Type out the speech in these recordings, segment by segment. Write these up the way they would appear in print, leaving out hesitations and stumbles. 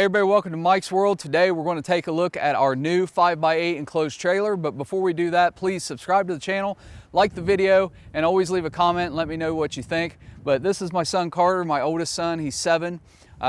Hey everybody, welcome to Mike's World. Today we're going to take a look at our new 5x8 enclosed trailer, but before we do that, please subscribe to the channel, like the video, and always leave a comment and let me know what you think. But this is my son Carter, my oldest son. He's 7.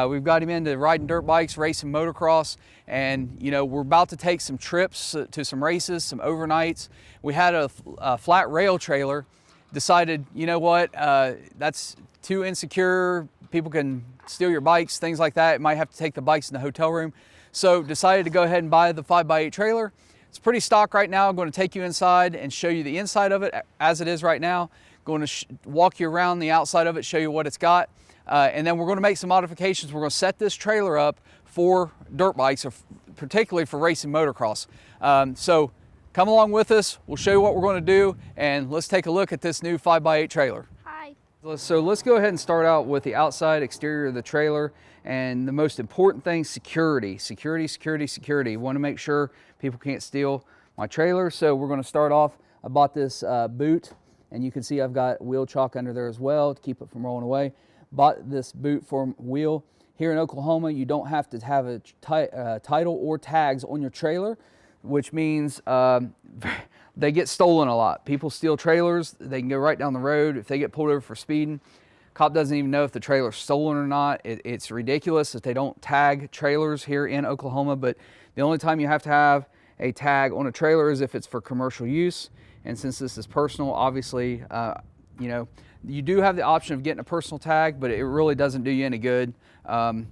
We've got him into riding dirt bikes, racing motocross, and we're about to take some trips to some races, some overnights. We had a flat rail trailer, decided, you know what, that's too insecure. People can steal your bikes, things like that. You might have to take the bikes in the hotel room. So decided to go ahead and buy the 5x8 trailer. It's pretty stock right now. I'm going to take you inside and show you the inside of it as it is right now. Going to walk you around the outside of it, show you what it's got. And then we're going to make some modifications. We're going to set this trailer up for dirt bikes, or particularly for racing motocross. So come along with us. We'll show you what we're going to do, and let's take a look at this new 5x8 trailer. So let's go ahead and start out with the outside exterior of the trailer, and the most important thing, security. Security. You want to make sure people can't steal my trailer. So we're going to start off. I bought this boot, and you can see I've got wheel chalk under there as well to keep it from rolling away. Bought this boot for wheel. Here in Oklahoma, you don't have to have a title or tags on your trailer, which means they get stolen a lot. People steal trailers. They can go right down the road. If they get pulled over for speeding, cop doesn't even know if the trailer's stolen or not. It's ridiculous that they don't tag trailers here in Oklahoma, but the only time you have to have a tag on a trailer is if it's for commercial use. And since this is personal, obviously, you do have the option of getting a personal tag, but it really doesn't do you any good.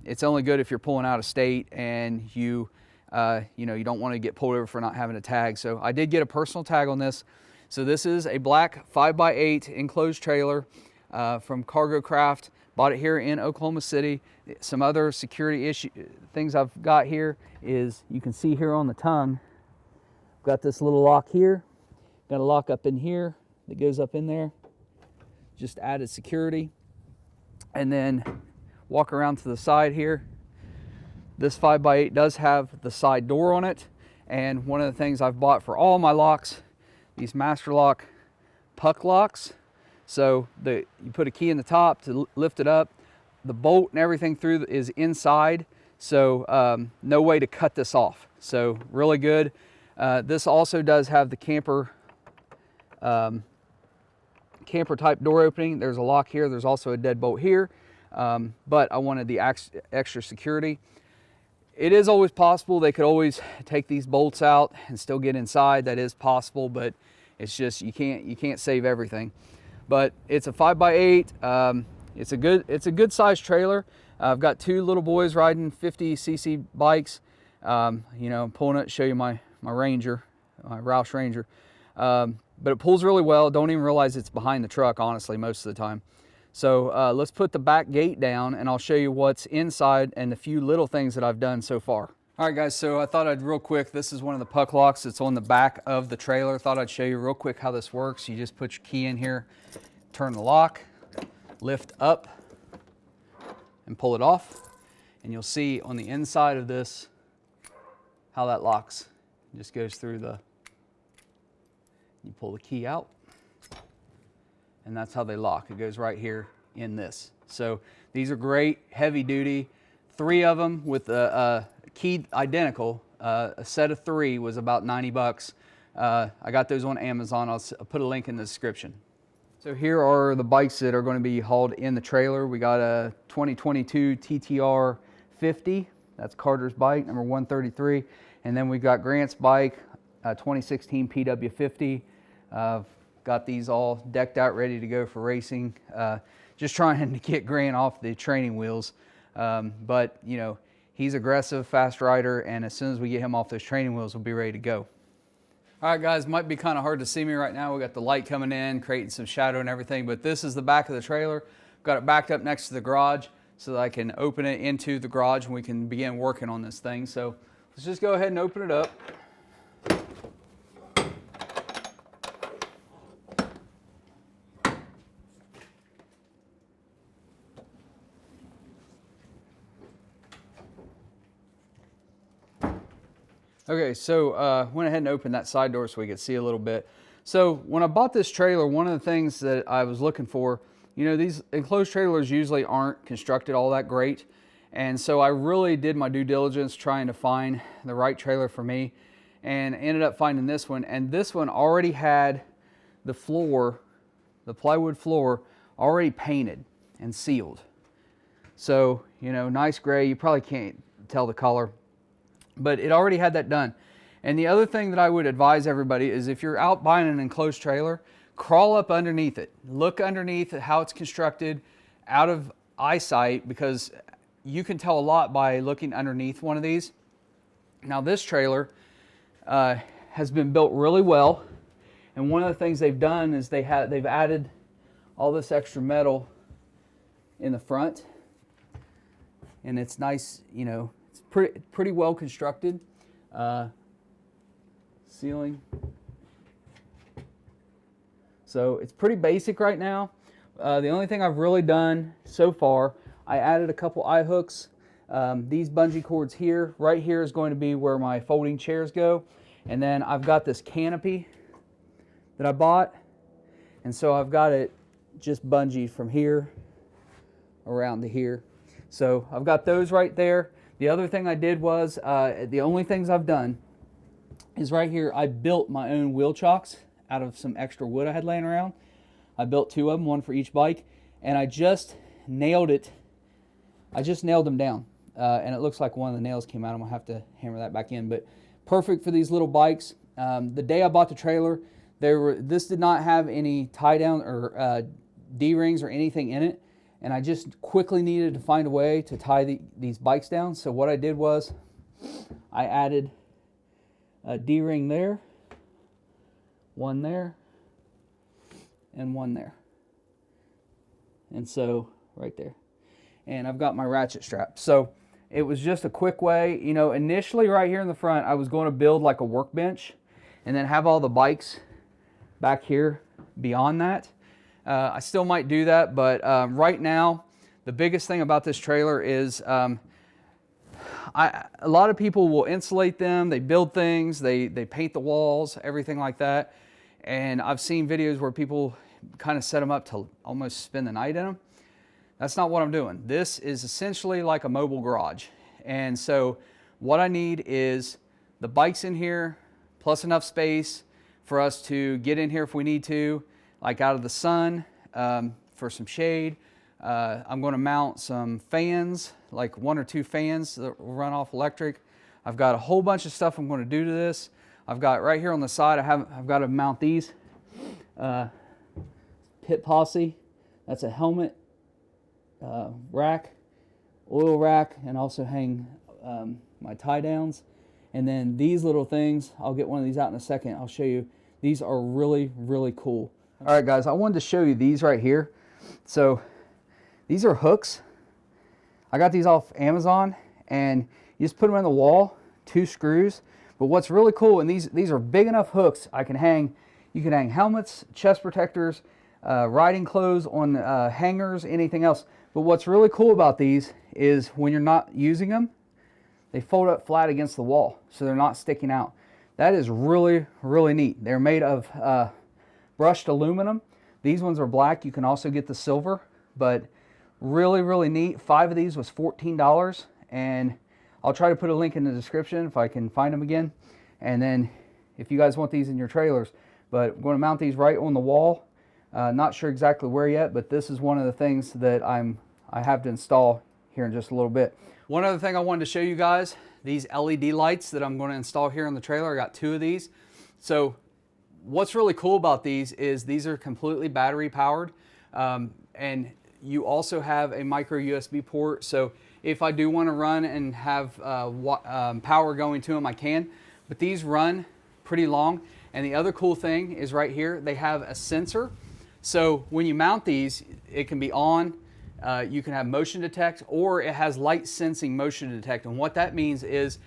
It's only good if you're pulling out of state and you don't want to get pulled over for not having a tag. So I did get a personal tag on this. So this is a black 5x8 enclosed trailer from Cargo Craft. Bought it here in Oklahoma City. Some other security things I've got here is, you can see here on the tongue, I've got this little lock here. Got a lock up in here that goes up in there. Just added security. And then walk around to the side here. This 5x8 does have the side door on it, and one of the things I've bought for all my locks, these Master Lock puck locks. So you put a key in the top to lift it up. The bolt and everything through is inside, so no way to cut this off. So really good. This also does have the camper type door opening. There's a lock here. There's also a deadbolt here, but I wanted the extra security. It is always possible. They could always take these bolts out and still get inside. That is possible, but it's just you can't save everything. But it's a 5x8. It's a good size trailer. I've got 2 little boys riding 50cc bikes. I'm pulling it to show you my Ranger, my Roush Ranger. But it pulls really well. Don't even realize it's behind the truck, honestly, most of the time. So let's put the back gate down, and I'll show you what's inside and a few little things that I've done so far. All right, guys, so I thought I'd real quick, this is one of the puck locks that's on the back of the trailer. Thought I'd show you real quick how this works. You just put your key in here, turn the lock, lift up, and pull it off. And you'll see on the inside of this how that locks. It just goes through you pull the key out, and that's how they lock. It goes right here in this. So these are great, heavy duty. 3 of them with a key identical. A set of 3 was about 90 bucks. I got those on Amazon. I'll put a link in the description. So here are the bikes that are going to be hauled in the trailer. We got a 2022 TTR 50. That's Carter's bike, number 133. And then we've got Grant's bike, 2016 PW50. Got these all decked out, ready to go for racing. Just trying to get Grant off the training wheels. But he's aggressive, fast rider, and as soon as we get him off those training wheels, we'll be ready to go. All right, guys, might be kind of hard to see me right now. We got the light coming in, creating some shadow and everything, but this is the back of the trailer. Got it backed up next to the garage so that I can open it into the garage and we can begin working on this thing. So let's just go ahead and open it up. Okay, so went ahead and opened that side door so we could see a little bit. So when I bought this trailer, one of the things that I was looking for, these enclosed trailers usually aren't constructed all that great. And so I really did my due diligence trying to find the right trailer for me, and ended up finding this one. And this one already had the floor, the plywood floor, already painted and sealed. So, you know, nice gray. You probably can't tell the color, but it already had that done. And the other thing that I would advise everybody is, if you're out buying an enclosed trailer, crawl up underneath it. Look underneath at how it's constructed out of eyesight, because you can tell a lot by looking underneath one of these. Now this trailer has been built really well, and one of the things they've done is they've added all this extra metal in the front, and it's nice, you know, it's pretty well constructed. Ceiling. So it's pretty basic right now. The only thing I've really done so far, I added a couple eye hooks. These bungee cords here, right here is going to be where my folding chairs go. And then I've got this canopy that I bought. And so I've got it just bungeed from here around to here. So I've got those right there. The other thing I did was, the only things I've done is right here, I built my own wheel chocks out of some extra wood I had laying around. I built 2 of them, one for each bike, and I just nailed it. I just nailed them down, and it looks like one of the nails came out. I'm gonna have to hammer that back in, but perfect for these little bikes. The day I bought the trailer, this did not have any tie down or D-rings or anything in it, and I just quickly needed to find a way to tie these bikes down. So what I did was I added a D-ring there, one there, and one there. And so right there. And I've got my ratchet strap. So it was just a quick way. You know, initially right here in the front, I was going to build like a workbench and then have all the bikes back here beyond that. I still might do that, but right now, the biggest thing about this trailer is a lot of people will insulate them, they build things, they paint the walls, everything like that. And I've seen videos where people kind of set them up to almost spend the night in them. That's not what I'm doing. This is essentially like a mobile garage. And so what I need is the bikes in here, plus enough space for us to get in here if we need to, like out of the sun, for some shade. I'm going to mount some fans, like 1 or 2 fans that will run off electric. I've got a whole bunch of stuff I'm going to do to this. I've got right here on the side, I've got to mount these. Pit Posse, that's a helmet rack, oil rack, and also hang my tie downs. And then these little things, I'll get one of these out in a second. I'll show you. These are really, really cool. All right, guys, I wanted to show you these right here. So these are hooks. I got these off Amazon, and you just put them in the wall, 2 screws. But what's really cool, and these are big enough hooks, I can hang, you can hang helmets, chest protectors, riding clothes on hangers, anything else. But what's really cool about these is when you're not using them, they fold up flat against the wall, so they're not sticking out. That is really, really neat. They're made of brushed aluminum. These ones are black. You can also get the silver, but really, really neat. 5 of these was $14, and I'll try to put a link in the description if I can find them again. And then if you guys want these in your trailers, but I'm going to mount these right on the wall. Not sure exactly where yet, but this is one of the things that I have to install here in just a little bit. One other thing I wanted to show you guys, these LED lights that I'm going to install here in the trailer. I got 2 of these. So what's really cool about these is these are completely battery powered, and you also have a micro USB port. So if I do want to run and have power going to them, I can. But these run pretty long. And the other cool thing is right here, they have a sensor. So when you mount these, it can be on. You can have motion detect, or it has light sensing motion detect. And what that means is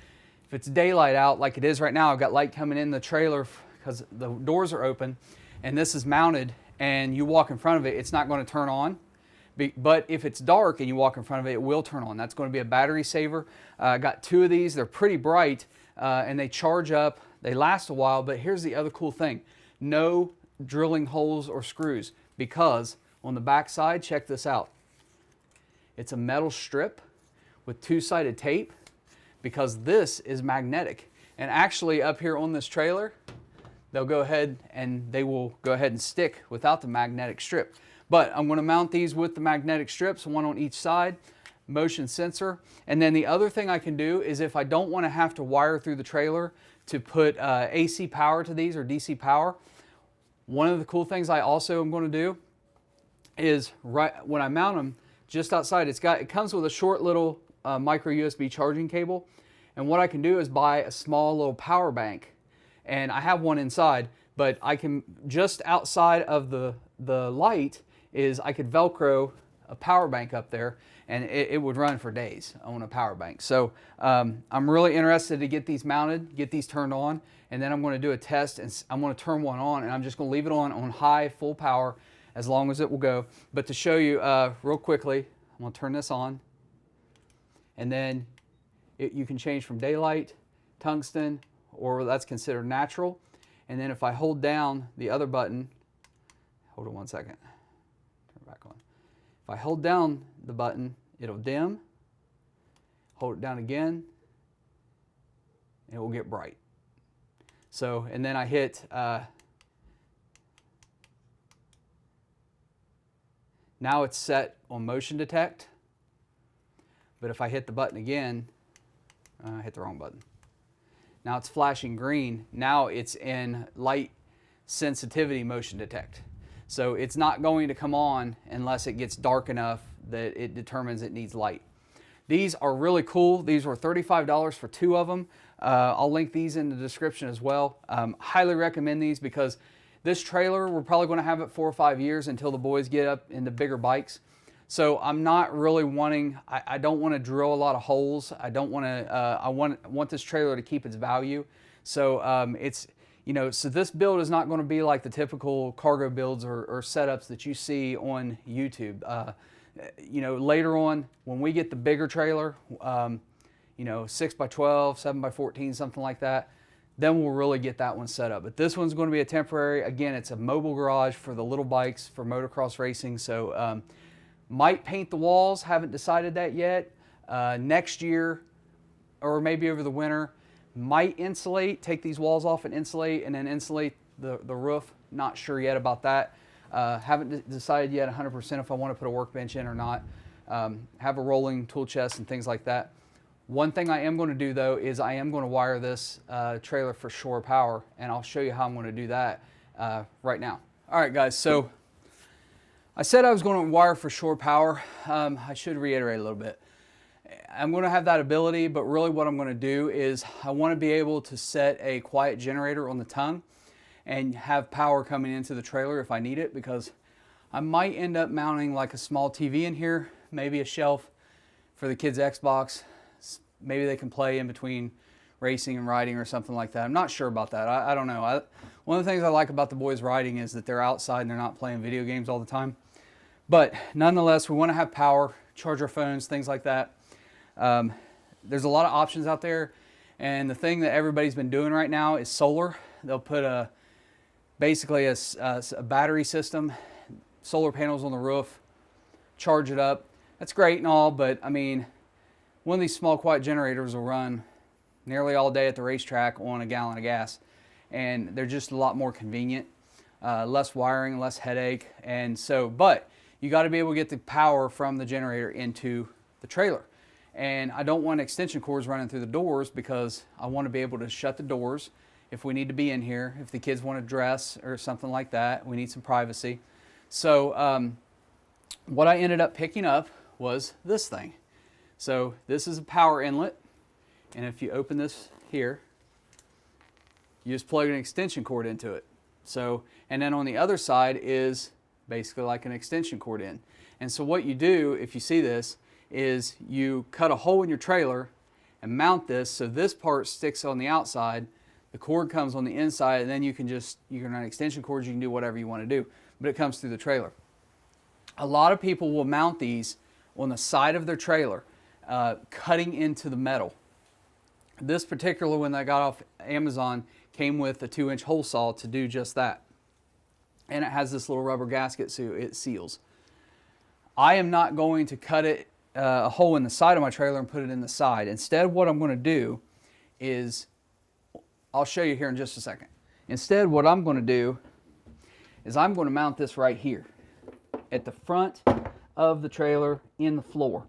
if it's daylight out like it is right now, I've got light coming in the trailer because the doors are open, and this is mounted, and you walk in front of it, it's not going to turn on. But if it's dark and you walk in front of it, it will turn on. That's going to be a battery saver. I got 2 of these. They're pretty bright, and they charge up. They last a while, but here's the other cool thing. No drilling holes or screws, because on the back side, check this out. It's a metal strip with two-sided tape because this is magnetic. And actually up here on this trailer, they'll go ahead and they will go ahead and stick without the magnetic strip. But I'm going to mount these with the magnetic strips, one on each side, motion sensor. And then the other thing I can do is if I don't want to have to wire through the trailer to put AC power to these or DC power, one of the cool things I also am going to do is right when I mount them just outside, it comes with a short little micro USB charging cable. And what I can do is buy a small little power bank. And I have one inside, but I can, just outside of the light, is I could Velcro a power bank up there, and it would run for days on a power bank. So I'm really interested to get these mounted, get these turned on, and then I'm going to do a test, and I'm going to turn one on, and I'm just going to leave it on high, full power, as long as it will go. But to show you real quickly, I'm going to turn this on, and then you can change from daylight, tungsten, or that's considered natural. And then if I hold down the other button, hold on one second, turn it back on. If I hold down the button, it'll dim, hold it down again, and it will get bright. So, and then I hit, now it's set on motion detect, but if I hit the button again, I hit the wrong button. Now it's flashing green. Now it's in light sensitivity motion detect. So it's not going to come on unless it gets dark enough that it determines it needs light. These are really cool. These were $35 for 2 of them. I'll link these in the description as well. Highly recommend these because this trailer, we're probably going to have it 4 or 5 years until the boys get up into bigger bikes. So I'm not really wanting, I don't want to drill a lot of holes. I don't want to, I want this trailer to keep its value. So it's, you know, so this build is not going to be like the typical cargo builds or setups that you see on YouTube. You know, later on, when we get the bigger trailer, you know, 6x12, 7x14, something like that, then we'll really get that one set up. But this one's going to be a temporary, again, it's a mobile garage for the little bikes for motocross racing. So, might paint the walls, haven't decided that yet. Next year, or maybe over the winter, might insulate, take these walls off and insulate, and then insulate the roof. Not sure yet about that. Haven't decided yet 100% if I want to put a workbench in or not. Have a rolling tool chest and things like that. One thing I am going to do though is I am going to wire this trailer for shore power, and I'll show you how I'm going to do that right now. All right guys, so I said I was going to wire for shore power. I should reiterate a little bit. I'm going to have that ability, but really what I'm going to do is I want to be able to set a quiet generator on the tongue and have power coming into the trailer if I need it, because I might end up mounting like a small TV in here, maybe a shelf for the kids' Xbox. Maybe they can play in between racing and riding or something like that. I'm not sure about that. I don't know. One of the things I like about the boys riding is that they're outside and they're not playing video games all the time. But nonetheless, we want to have power, charge our phones, things like that. There's a lot of options out there, and the thing that everybody's been doing right now is solar. They'll put basically a battery system, solar panels on the roof, charge it up. That's great and all, but I mean, one of these small quiet generators will run nearly all day at the racetrack on a gallon of gas, and they're just a lot more convenient, less wiring, less headache, and so, but you got to be able to get the power from the generator into the trailer. And I don't want extension cords running through the doors because I want to be able to shut the doors if we need to be in here, if the kids want to dress or something like that. We need some privacy. So what I ended up picking up was this thing. So this is a power inlet, and if you open this here, you just plug an extension cord into it. So, and then on the other side is basically like an extension cord in. And so what you do, if you see this, is you cut a hole in your trailer and mount this so this part sticks on the outside, the cord comes on the inside, and then you can run extension cords, you can do whatever you want to do, but it comes through the trailer. A lot of people will mount these on the side of their trailer, cutting into the metal. This particular one that I got off Amazon came with a 2-inch hole saw to do just that. And it has this little rubber gasket so it seals. I am not going to cut it a hole in the side of my trailer and put it in the side. Instead, what I'm going to do is, I'll show you here in just a second. Instead, what I'm going to do is I'm going to mount this right here at the front of the trailer in the floor.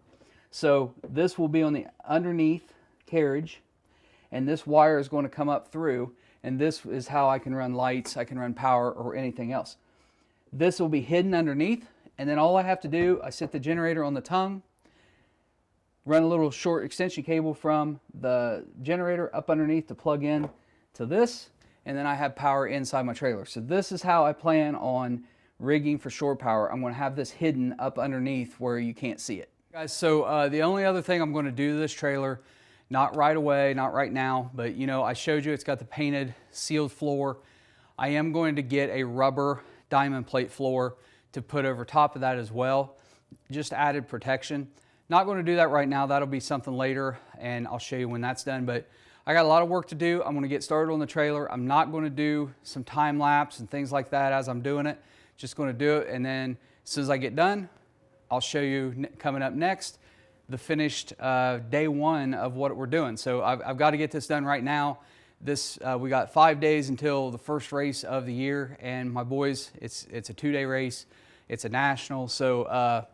So this will be on the underneath carriage, and this wire is going to come up through, and this is how I can run lights, I can run power, or anything else. This will be hidden underneath, and then all I have to do, I set the generator on the tongue, run a little short extension cable from the generator up underneath to plug in to this, and then I have power inside my trailer. So this is how I plan on rigging for shore power. I'm going to have this hidden up underneath where you can't see it. Guys, so the only other thing I'm going to do to this trailer, not right away, not right now, but you know, I showed you it's got the painted sealed floor. I am going to get a rubber diamond plate floor to put over top of that as well, just added protection. Not going to do that right now. That'll be something later, and I'll show you when that's done. But I got a lot of work to do. I'm going to get started on the trailer. I'm not going to do some time lapse and things like that as I'm doing it. Just going to do it, and then as soon as I get done, I'll show you coming up next the finished day one of what we're doing. So I've got to get this done right now. We got 5 days until the first race of the year, and my boys, it's a 2-day race. It's a national, so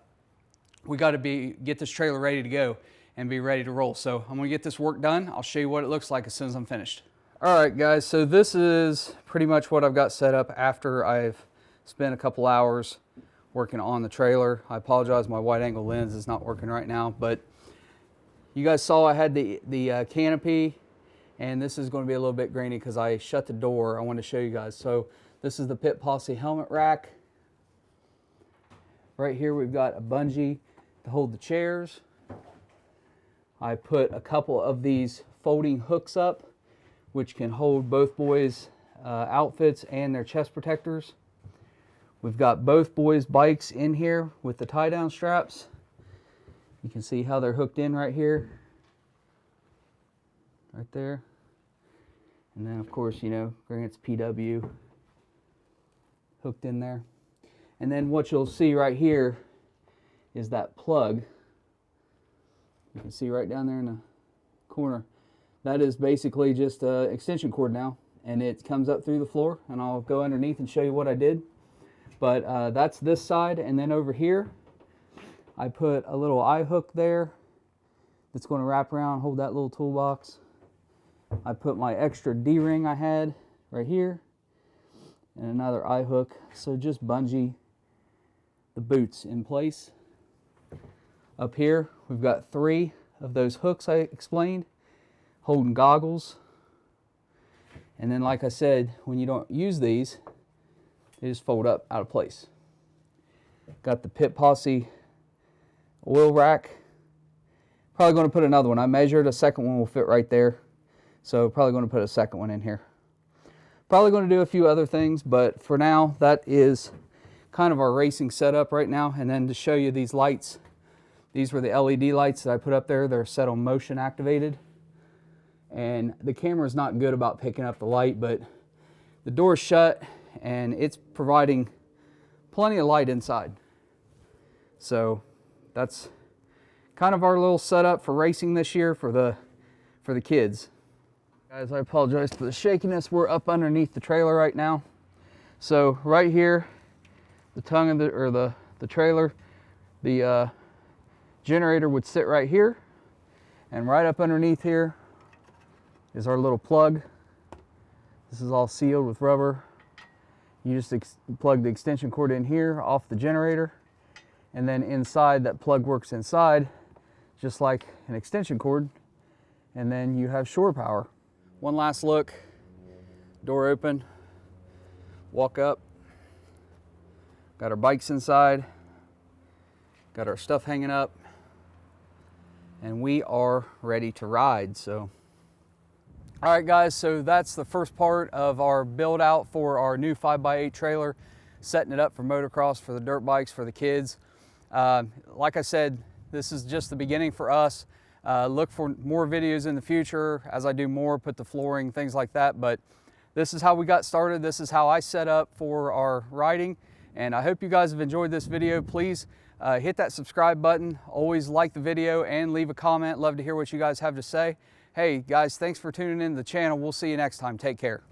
we got to get this trailer ready to go and be ready to roll. So I'm going to get this work done. I'll show you what it looks like as soon as I'm finished. All right, guys, so this is pretty much what I've got set up after I've spent a couple hours working on the trailer. I apologize, my wide angle lens is not working right now, but you guys saw I had the canopy, and this is going to be a little bit grainy because I shut the door. I want to show you guys. So this is the Pit Posse helmet rack. Right here we've got a bungee to hold the chairs. I put a couple of these folding hooks up, which can hold both boys' outfits and their chest protectors. We've got both boys' bikes in here with the tie-down straps. You can see how they're hooked in right here. Right there. And then, of course, you know, Grant's PW hooked in there. And then what you'll see right here is that plug. You can see right down there in the corner. That is basically just an extension cord now, and it comes up through the floor, and I'll go underneath and show you what I did. But that's this side, and then over here I put a little eye hook there that's going to wrap around, hold that little toolbox. I put my extra D-ring I had right here and another eye hook, so just bungee the boots in place. Up here we've got 3 of those hooks I explained holding goggles, and then like I said, when you don't use these, they just fold up out of place. Got the Pit Posse oil rack. Probably going to put another one. I measured, a second one will fit right there, so probably going to put a second one in here. Probably going to do a few other things, but for now that is kind of our racing setup right now. And then to show you these lights, these were the LED lights that I put up there. They're set on motion activated, and the camera is not good about picking up the light, but the door's shut and it's providing plenty of light inside. So that's kind of our little setup for racing this year for the kids. Guys, I apologize for the shakiness. We're up underneath the trailer right now. So right here, the tongue of the trailer, the generator would sit right here, and right up underneath here is our little plug. This is all sealed with rubber. You just plug the extension cord in here off the generator, and then inside, that plug works inside just like an extension cord, and then you have shore power. One last look, door open, walk up, got our bikes inside, got our stuff hanging up, and we are ready to ride. So all right, guys, so that's the first part of our build out for our new 5x8 trailer, setting it up for motocross, for the dirt bikes, for the kids. Like I said, this is just the beginning for us. Look for more videos in the future as I do more, put the flooring, things like that. But this is how we got started. This is how I set up for our riding. And I hope you guys have enjoyed this video. Please Hit that subscribe button. Always like the video and leave a comment. Love to hear what you guys have to say. Hey guys, thanks for tuning in to the channel. We'll see you next time. Take care.